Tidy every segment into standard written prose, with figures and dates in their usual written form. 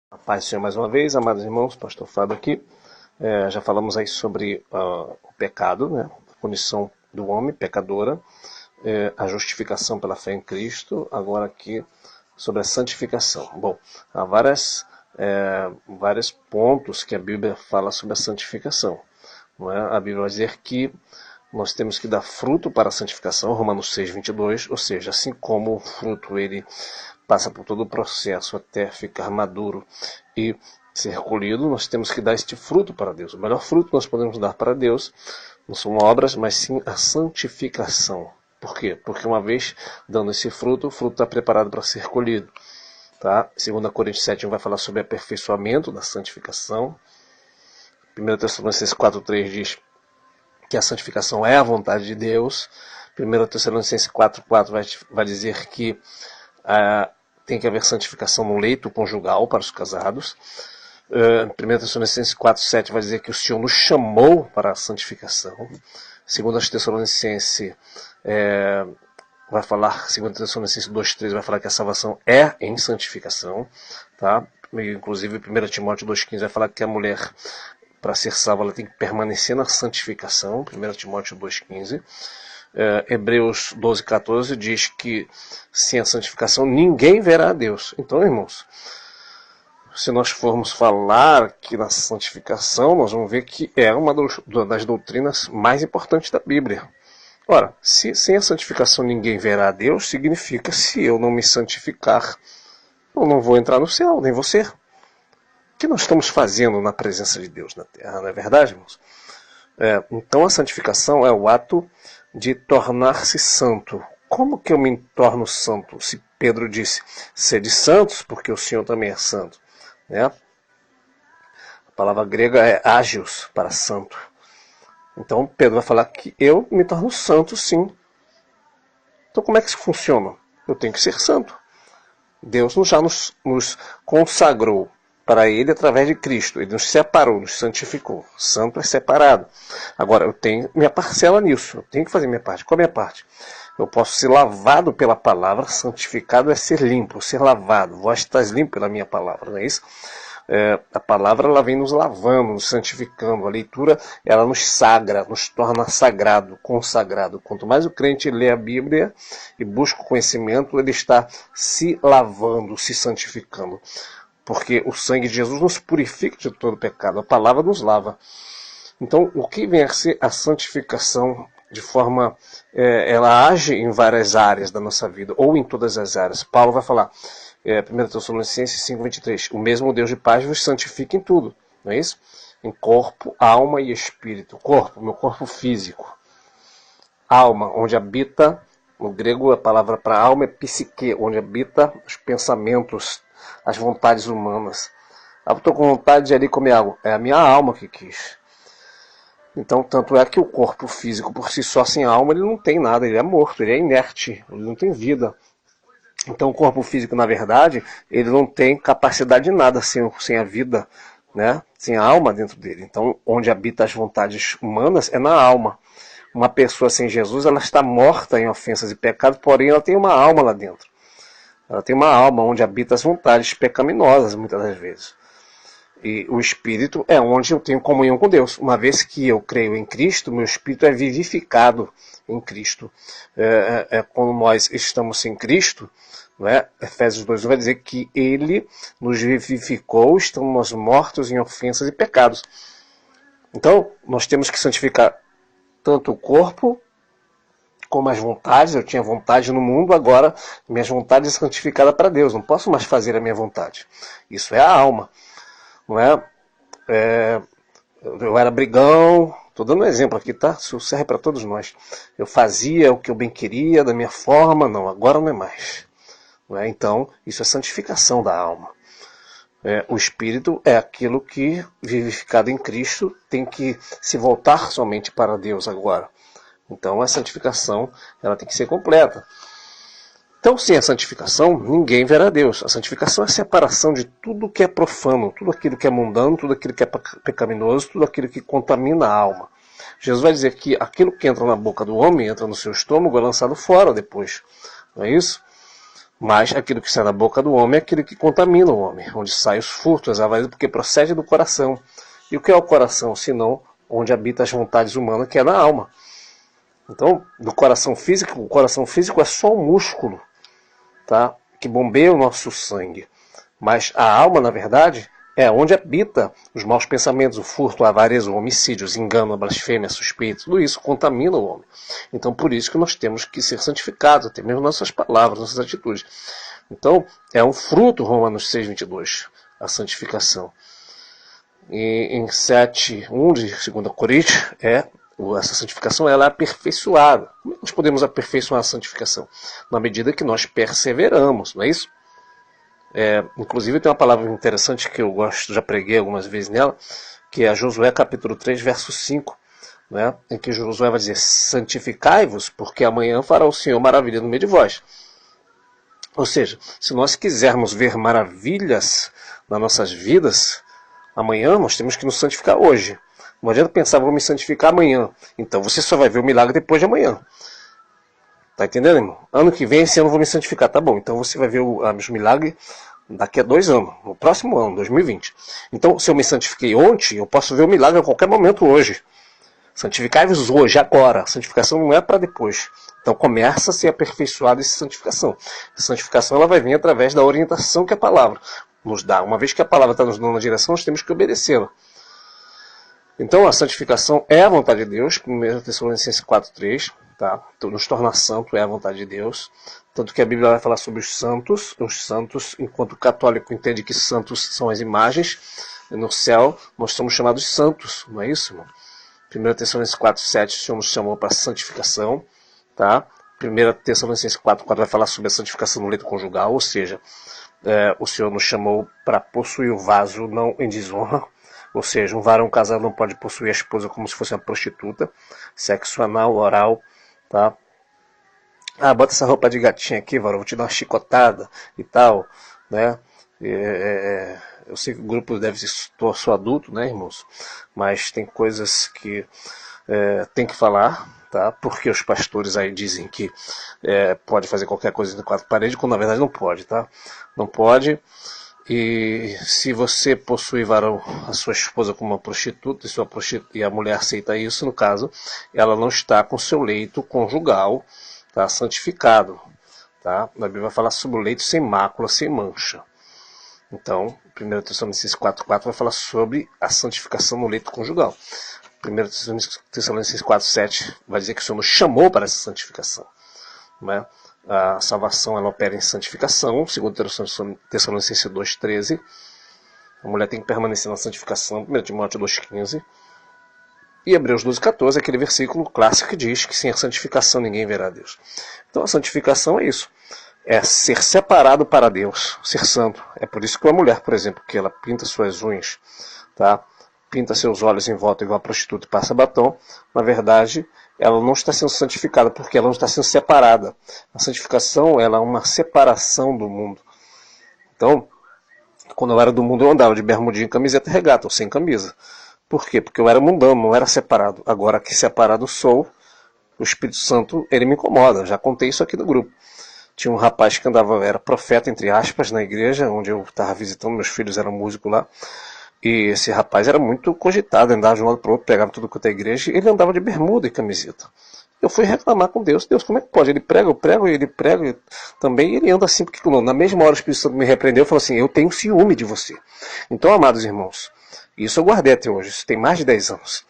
A paz do Senhor mais uma vez, amados irmãos, pastor Fábio aqui. Já falamos aí sobre o pecado, né? A punição do homem, pecadora, a justificação pela fé em Cristo, agora aqui sobre a santificação. Bom, há vários pontos que a Bíblia fala sobre a santificação. Não é? A Bíblia vai dizer que nós temos que dar fruto para a santificação, Romanos 6:22, ou seja, assim como o fruto ele passa por todo o processo até ficar maduro e ser colhido, nós temos que dar este fruto para Deus. O melhor fruto que nós podemos dar para Deus não são obras, mas sim a santificação. Por quê? Porque uma vez dando esse fruto, o fruto está preparado para ser colhido. Tá? 2 Coríntios 7 vai falar sobre aperfeiçoamento da santificação. 1 Tessalonicenses 4:3 diz que a santificação é a vontade de Deus. 1 Tessalonicenses 4:4 vai dizer que tem que haver santificação no leito conjugal para os casados. 1 Tessalonicenses 4:7 vai dizer que o Senhor nos chamou para a santificação. 2 Tessalonicenses vai falar, 2 Tessalonicenses 2:3 vai falar que a salvação é em santificação, tá? Inclusive 1 Timóteo 2:15 vai falar que a mulher, para ser salva, ela tem que permanecer na santificação, 1 Timóteo 2:15. Hebreus 12:14 diz que sem a santificação ninguém verá a Deus. Então, irmãos, se nós formos falar aqui na santificação, nós vamos ver que é uma das doutrinas mais importantes da Bíblia. Ora, se sem a santificação ninguém verá a Deus, significa se eu não me santificar, eu não vou entrar no céu, nem você. O que nós estamos fazendo na presença de Deus na terra, não é verdade, irmãos? Então a santificação é o ato de tornar-se santo. Como que eu me torno santo? Se Pedro disse, sede santos, porque o Senhor também é santo. Né? A palavra grega é ágios, para santo. Então Pedro vai falar que eu me torno santo, sim. Então como é que isso funciona? Eu tenho que ser santo. Deus já nos consagrou para Ele através de Cristo. Ele nos separou, nos santificou. Santo é separado. Agora, eu tenho minha parcela nisso. Eu tenho que fazer minha parte. Qual é a minha parte? Eu posso ser lavado pela palavra. Santificado é ser limpo, ser lavado. Vós estás limpo pela minha palavra, não é isso? A palavra ela vem nos lavando, nos santificando. A leitura ela nos sagra, nos torna sagrado, consagrado. Quanto mais o crente lê a Bíblia e busca o conhecimento, ele está se lavando, se santificando. Porque o sangue de Jesus nos purifica de todo pecado. A palavra nos lava. Então, o que vem a ser a santificação de forma... ela age em várias áreas da nossa vida, ou em todas as áreas. Paulo vai falar, 1 Tessalonicenses 5:23, o mesmo Deus de paz vos santifica em tudo. Não é isso? Em corpo, alma e espírito. Corpo, meu corpo físico. Alma, onde habita, no grego a palavra para alma é psique, onde habita os pensamentos, as vontades humanas. Eu estou com vontade de ali comer algo. É a minha alma que quis. Então, tanto é que o corpo físico por si só, sem alma, ele não tem nada. Ele é morto, ele é inerte, ele não tem vida. Então, o corpo físico, na verdade, ele não tem capacidade de nada sem a vida, né? Sem a alma dentro dele. Então, onde habita as vontades humanas é na alma. Uma pessoa sem Jesus, ela está morta em ofensas e pecados, porém ela tem uma alma lá dentro. Ela tem uma alma onde habita as vontades pecaminosas, muitas das vezes. E o Espírito é onde eu tenho comunhão com Deus. Uma vez que eu creio em Cristo, meu Espírito é vivificado em Cristo. Quando nós estamos sem Cristo, não é? Efésios 2 vai dizer que Ele nos vivificou, estamos mortos em ofensas e pecados. Então, nós temos que santificar tanto o corpo como as vontades. Eu tinha vontade no mundo, agora minhas vontades são santificadas para Deus. Não posso mais fazer a minha vontade. Isso é a alma. Não é? Eu era brigão, estou dando um exemplo aqui, tá? Isso serve para todos nós. Eu fazia o que eu bem queria, da minha forma, não, agora não é mais. Não é? Então, isso é santificação da alma. O espírito é aquilo que, vivificado em Cristo, tem que se voltar somente para Deus agora. Então, a santificação ela tem que ser completa. Então, sem a santificação, ninguém verá Deus. A santificação é a separação de tudo que é profano, tudo aquilo que é mundano, tudo aquilo que é pecaminoso, tudo aquilo que contamina a alma. Jesus vai dizer que aquilo que entra na boca do homem, entra no seu estômago, é lançado fora depois. Não é isso? Mas aquilo que sai da boca do homem é aquilo que contamina o homem, onde saem os furtos, as avarícias, porque procede do coração. E o que é o coração, senão onde habita as vontades humanas, que é na alma. Então, do coração físico, o coração físico é só um músculo, tá? Que bombeia o nosso sangue. Mas a alma, na verdade, é onde habita os maus pensamentos, o furto, a avareza, o homicídio, os enganos, a blasfêmia, a suspeita, tudo isso contamina o homem. Então, por isso que nós temos que ser santificados, até mesmo nossas palavras, nossas atitudes. Então, é um fruto, Romanos 6,22, a santificação. E em 7,1 de 2 Coríntios, essa santificação ela é aperfeiçoada. Como é que nós podemos aperfeiçoar a santificação? Na medida que nós perseveramos, não é isso? Inclusive tem uma palavra interessante que eu gosto, já preguei algumas vezes nela, que é Josué capítulo 3, verso 5, né, em que Josué vai dizer: santificai-vos, porque amanhã fará o Senhor maravilha no meio de vós. Ou seja, se nós quisermos ver maravilhas nas nossas vidas, amanhã nós temos que nos santificar hoje. Não adianta pensar, vou me santificar amanhã. Então você só vai ver o milagre depois de amanhã. Tá entendendo, irmão? Ano que vem, esse ano eu vou me santificar. Tá bom, então você vai ver os milagres daqui a 2 anos, no próximo ano, 2020. Então, se eu me santifiquei ontem, eu posso ver o milagre a qualquer momento hoje. Santificai-vos hoje, agora. A santificação não é para depois. Então começa a ser aperfeiçoada essa santificação. A santificação ela vai vir através da orientação que a palavra nos dá. Uma vez que a palavra está nos dando uma direção, nós temos que obedecê-la. Então a santificação é a vontade de Deus, 1 Tessalonicenses 4,3, tá? Então, nos tornar santo é a vontade de Deus. Tanto que a Bíblia vai falar sobre os santos, enquanto o católico entende que santos são as imagens, no céu nós somos chamados santos, não é isso, irmão? 1 Tessalonicenses 4,7, o Senhor nos chamou para a santificação, tá? 1 Tessalonicenses 4,4 vai falar sobre a santificação no leito conjugal, ou seja, o Senhor nos chamou para possuir o vaso não em desonra. Ou seja, um varão casado não pode possuir a esposa como se fosse uma prostituta. Sexo anal, oral, tá? Ah, bota essa roupa de gatinha aqui, varão, vou te dar uma chicotada e tal, né? Eu sei que o grupo deve ser, sou adulto, né, irmãos? Mas tem coisas que tem que falar, tá? Porque os pastores aí dizem que pode fazer qualquer coisa em 4 paredes, quando na verdade não pode, tá? Não pode. E se você possui, varão, a sua esposa como uma prostituta, e a mulher aceita isso, no caso, ela não está com seu leito conjugal, tá, santificado. Tá? A Bíblia vai falar sobre o leito sem mácula, sem mancha. Então, 1 Tessalonicenses 4,4 vai falar sobre a santificação no leito conjugal. 1 Tessalonicenses 4,7 vai dizer que o Senhor nos chamou para essa santificação. Não é? A salvação ela opera em santificação, segundo Tessalonicenses 2,13. A mulher tem que permanecer na santificação, 1 Timóteo 2,15. E Hebreus 12,14, aquele versículo clássico que diz que sem a santificação ninguém verá Deus. Então a santificação é isso. É ser separado para Deus, ser santo. É por isso que uma mulher, por exemplo, que ela pinta suas unhas, tá? Pinta seus olhos em volta igual a prostituta e passa batom, na verdade, ela não está sendo santificada, porque ela não está sendo separada. A santificação ela é uma separação do mundo. Então, quando eu era do mundo, eu andava de bermudinha, camiseta e regata, ou sem camisa. Por quê? Porque eu era mundano, não era separado. Agora que separado sou, o Espírito Santo, ele me incomoda. Já contei isso aqui no grupo. Tinha um rapaz que andava, era profeta, entre aspas, na igreja, onde eu estava visitando, meus filhos eram músicos lá. E esse rapaz era muito cogitado, andava de um lado para o outro, pegava tudo quanto é igreja, e ele andava de bermuda e camiseta. Eu fui reclamar com Deus. Deus, como é que pode? Ele prega, eu prego, ele prega também, e ele anda assim, porque na mesma hora o Espírito Santo me repreendeu e falou assim, eu tenho ciúme de você. Então, amados irmãos, isso eu guardei até hoje, isso tem mais de 10 anos.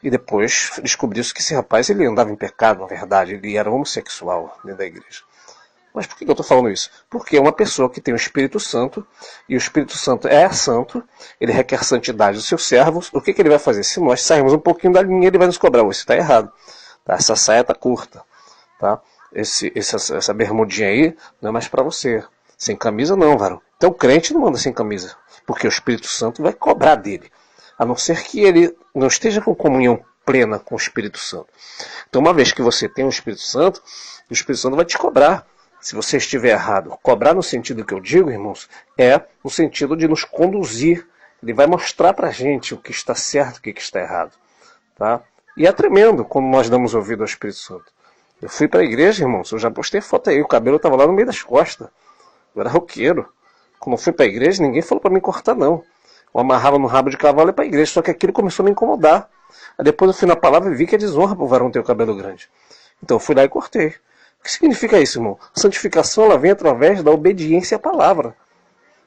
E depois descobriu-se que esse rapaz ele andava em pecado, na verdade, ele era homossexual dentro da igreja. Mas por que eu estou falando isso? Porque é uma pessoa que tem o Espírito Santo, e o Espírito Santo é santo, ele requer santidade dos seus servos. O que ele vai fazer? Se nós sairmos um pouquinho da linha, ele vai nos cobrar. Isso está errado. Tá? Essa saia está curta. Tá? Essa bermudinha aí não é mais para você. Sem camisa não, varão. Então o crente não anda sem camisa, porque o Espírito Santo vai cobrar dele. A não ser que ele não esteja com comunhão plena com o Espírito Santo. Então uma vez que você tem o Espírito Santo vai te cobrar. Se você estiver errado, cobrar no sentido que eu digo, irmãos, é no sentido de nos conduzir. Ele vai mostrar para a gente o que está certo e o que está errado. Tá? E é tremendo como nós damos ouvido ao Espírito Santo. Eu fui para a igreja, irmãos, eu já postei foto aí, o cabelo estava lá no meio das costas. Eu era roqueiro. Quando eu fui para a igreja, ninguém falou para me cortar, não. Eu amarrava no rabo de cavalo e ia para a igreja, só que aquilo começou a me incomodar. Aí depois eu fui na palavra e vi que é desonra para o varão ter o cabelo grande. Então eu fui lá e cortei. O que significa isso, irmão? Santificação ela vem através da obediência à palavra.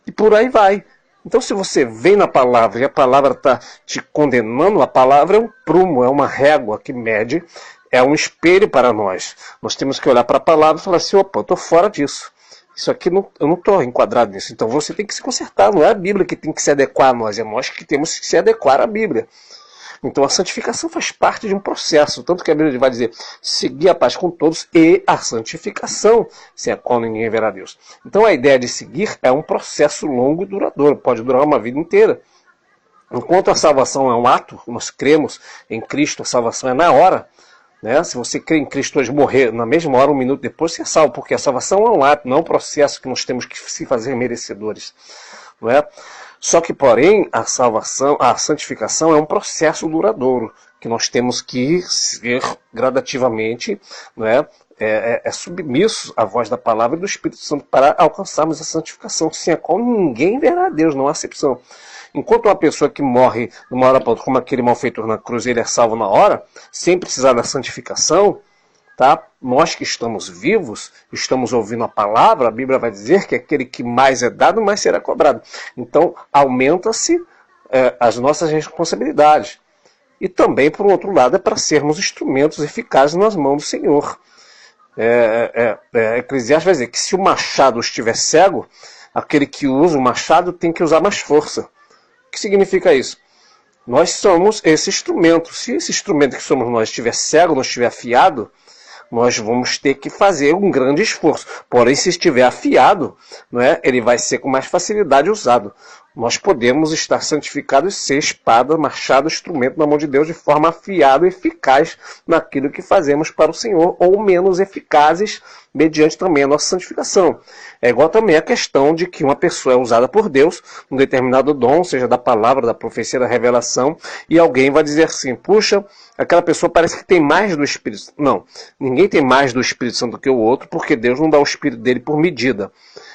E por aí vai. Então se você vem na palavra e a palavra está te condenando, a palavra é um prumo, é uma régua que mede, é um espelho para nós. Nós temos que olhar para a palavra e falar assim, opa, eu estou fora disso. Isso aqui eu não estou enquadrado nisso. Então você tem que se consertar. Não é a Bíblia que tem que se adequar a nós, é nós que temos que se adequar à Bíblia. Então a santificação faz parte de um processo. Tanto que a Bíblia vai dizer, seguir a paz com todos e a santificação, sem a qual ninguém verá Deus. Então a ideia de seguir é um processo longo e duradouro. Pode durar uma vida inteira. Enquanto a salvação é um ato, nós cremos em Cristo, a salvação é na hora. Né? Se você crê em Cristo hoje morrer na mesma hora, um minuto depois, você é salvo, porque a salvação é um ato, não é um processo que nós temos que se fazer merecedores. Não é? Só que, porém, a salvação, a santificação é um processo duradouro, que nós temos que ser gradativamente, não é? Submisso à voz da palavra e do Espírito Santo para alcançarmos a santificação, sem a qual ninguém verá a Deus, não há acepção. Enquanto uma pessoa que morre numa hora para outra, como aquele malfeitor na cruz, ele é salvo na hora, sem precisar da santificação, tá? Nós que estamos vivos, estamos ouvindo a palavra, a Bíblia vai dizer que aquele que mais é dado, mais será cobrado. Então, aumenta-se as nossas responsabilidades. E também, por outro lado, é para sermos instrumentos eficazes nas mãos do Senhor. Eclesiastes vai dizer que se o machado estiver cego, aquele que usa o machado tem que usar mais força. O que significa isso? Nós somos esse instrumento. Se esse instrumento que somos nós estiver cego, não estiver afiado, nós vamos ter que fazer um grande esforço. Porém, se estiver afiado, não é, ele vai ser com mais facilidade usado. Nós podemos estar santificados e ser espada, machado, instrumento na mão de Deus de forma afiada e eficaz naquilo que fazemos para o Senhor, ou menos eficazes mediante também a nossa santificação. É igual também a questão de que uma pessoa é usada por Deus, um determinado dom, seja da palavra, da profecia, da revelação, e alguém vai dizer assim, puxa, aquela pessoa parece que tem mais do Espírito Santo. Não, ninguém tem mais do Espírito Santo do que o outro, porque Deus não dá o Espírito dele por medida.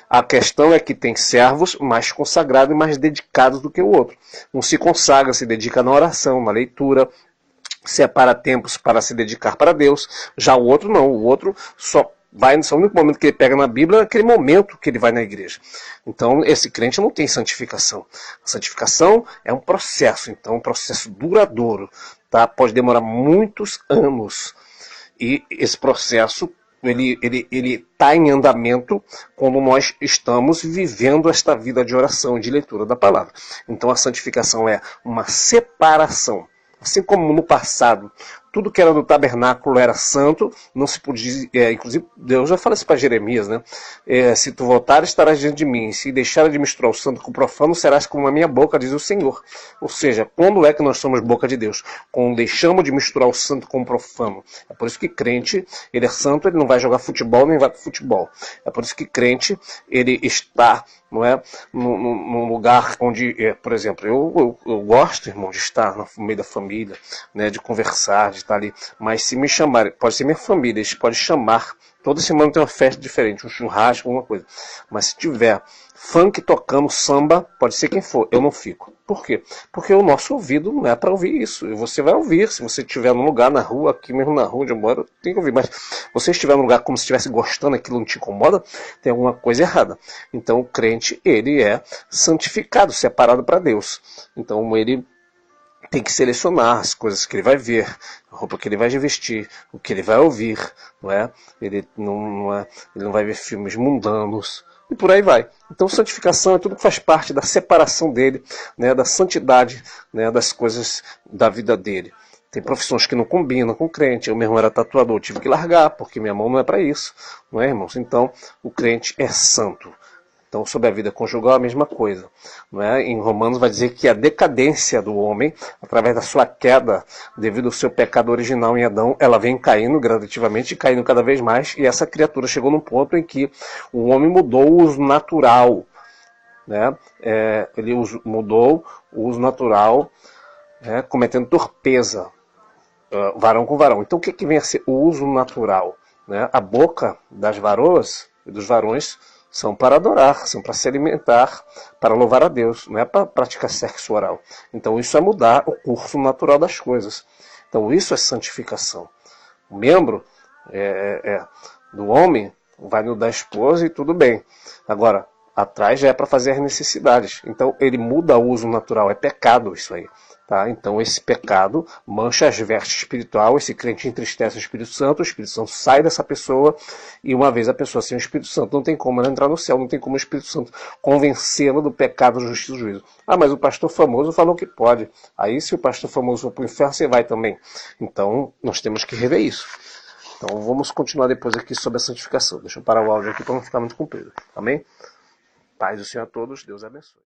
A questão é que tem servos mais consagrados e mais dedicados do que o outro. Um se consagra, se dedica na oração, na leitura, separa tempos para se dedicar para Deus. Já o outro não, o outro só vai, no único momento que ele pega na Bíblia é aquele momento que ele vai na igreja. Então esse crente não tem santificação. A santificação é um processo, então um processo duradouro. Pode demorar muitos anos. E esse processo ele está em andamento quando nós estamos vivendo esta vida de oração, de leitura da palavra. Então a santificação é uma separação. Assim como no passado, tudo que era do tabernáculo era santo, não se podia, inclusive Deus já fala isso para Jeremias, né? Se tu voltares, estarás diante de mim, se deixares de misturar o santo com o profano, serás como a minha boca, diz o Senhor. Ou seja, quando é que nós somos boca de Deus? Quando deixamos de misturar o santo com o profano. É por isso que crente, ele é santo, ele não vai jogar futebol, nem vai para futebol. É por isso que crente, ele está, não é, num lugar onde, por exemplo, eu gosto, irmão, de estar no meio da família, né, de conversar, de estar ali. Mas se me chamarem, pode ser minha família, eles podem chamar. Toda semana tem uma festa diferente, um churrasco, alguma coisa. Mas se tiver funk tocando, samba, pode ser quem for, eu não fico. Por quê? Porque o nosso ouvido não é para ouvir isso. E você vai ouvir, se você estiver num lugar, na rua, aqui mesmo na rua onde eu moro, tem que ouvir. Mas se você estiver num lugar como se estivesse gostando, aquilo não te incomoda, tem alguma coisa errada. Então o crente, ele é santificado, separado para Deus. Então ele tem que selecionar as coisas que ele vai ver, a roupa que ele vai vestir, o que ele vai ouvir, não é? Ele não vai ver filmes mundanos, e por aí vai. Então santificação é tudo que faz parte da separação dele, né, da santidade, né, das coisas da vida dele. Tem profissões que não combinam com o crente. Eu mesmo era tatuador, tive que largar, porque minha mão não é para isso, não é, irmãos? Então o crente é santo. Então, sobre a vida conjugal, a mesma coisa. Não é? Em Romanos vai dizer que a decadência do homem, através da sua queda, devido ao seu pecado original em Adão, ela vem caindo gradativamente, caindo cada vez mais, e essa criatura chegou num ponto em que o homem mudou o uso natural. Né? Ele mudou o uso natural, cometendo torpeza, varão com varão. Então, o que vem a ser o uso natural? né? A boca das varoas e dos varões são para adorar, são para se alimentar, para louvar a Deus, não é para praticar sexo oral. Então isso é mudar o curso natural das coisas. Então isso é santificação. O membro do homem vai no da esposa e tudo bem. Agora, atrás já é para fazer as necessidades. Então ele muda o uso natural, é pecado isso aí. Tá? Então esse pecado mancha as vestes espiritual, esse crente entristece o Espírito Santo sai dessa pessoa, e uma vez a pessoa sem o Espírito Santo, não tem como ela entrar no céu, não tem como o Espírito Santo convencê-la do pecado, do justiça e do juízo. Ah, mas o pastor famoso falou que pode. Aí se o pastor famoso for para o inferno, você vai também. Então nós temos que rever isso. Então vamos continuar depois aqui sobre a santificação. Deixa eu parar o áudio aqui para não ficar muito comprido. Amém? Paz do Senhor a todos, Deus abençoe.